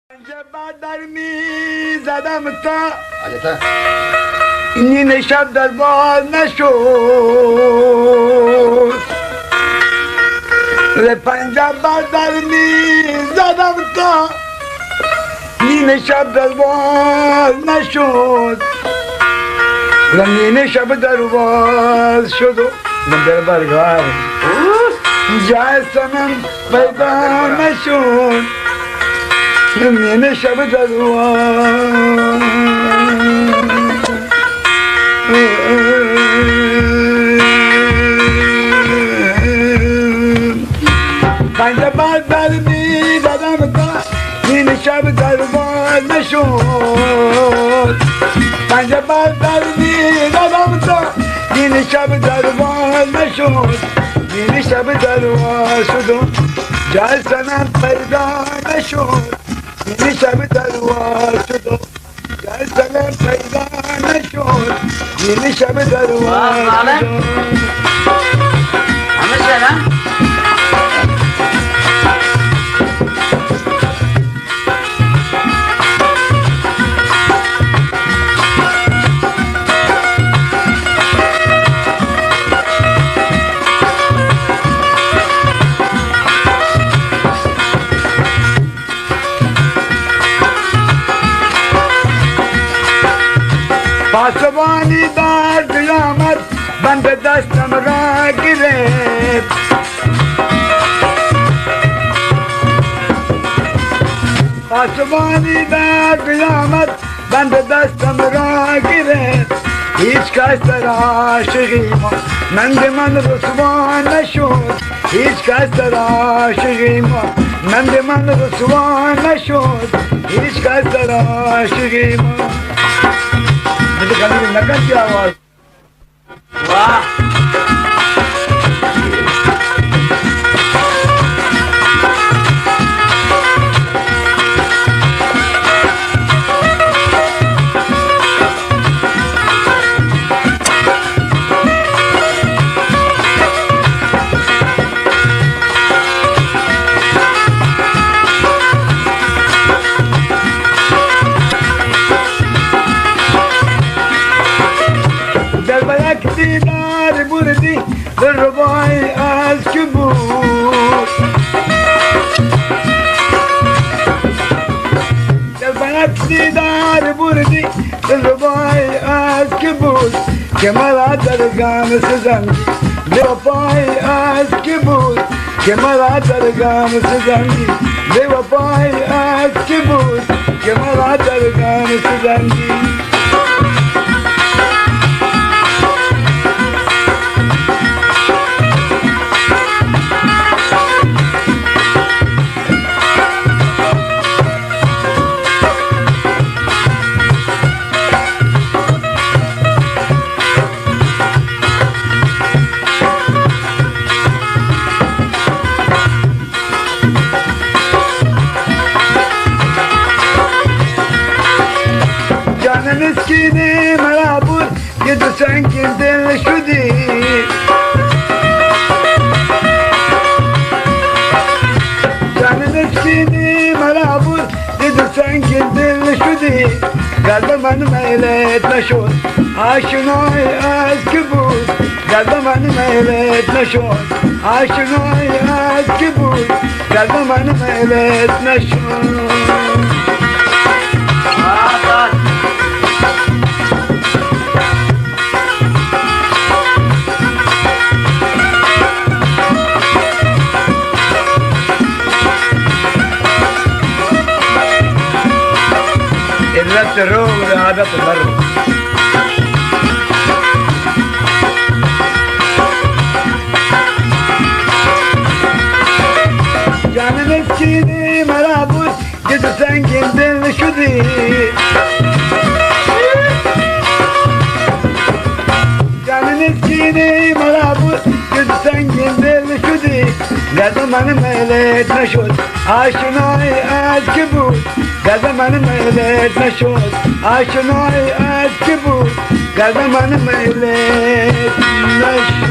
در می زدم تا این شب در باز نشد پنجه در می زدم تا این شب در باز نشد این شب در باز شد در برگار جای سنم پیدا نشد این شب در باز پنجه در می زدم تا این شب در باز نشد پنجه در می زدم تا این شب در باز نشد این شب در باز شد جای سنم پیدا نشد این شب در باز شد جای سنم پیدا نشد این شب در باز شد پاسبانی در قیامت بند دستم را گرفت پاسبانی در قیامت بند دستم را گرفت هیچ کس در عاشقی من رسوا نشد هیچ کس در عاشقی من رسوا نشد هیچ کس در عاشقی मुझे कभी नकल की आवाज वाह دیدار بردی در ربای از کبود در بلک دیدار بردی در ربای از کبود که مرا در گام سزندی در ربای از کبود که مرا در گام سزندی در ربای از کبود که مرا در گام سزندی مسکینی مرا بود که تو سنگین دل شدی جان مسکینی مرا بود که تو سنگین دل شدی قلب من میلت نشد آشنای از که بود قلب من میلت نشد آشنای از که بود قلب من میلت نشد الروح عادة المرء جان مسکینی مرا بود که تو سنگین دل شدی جان مسکینی مرا بود که تو سنگین دل شدی قلب من میلت نشد آشنای از که بود قلب من میلت نشد آشنای از که بود قلب من میلت نشد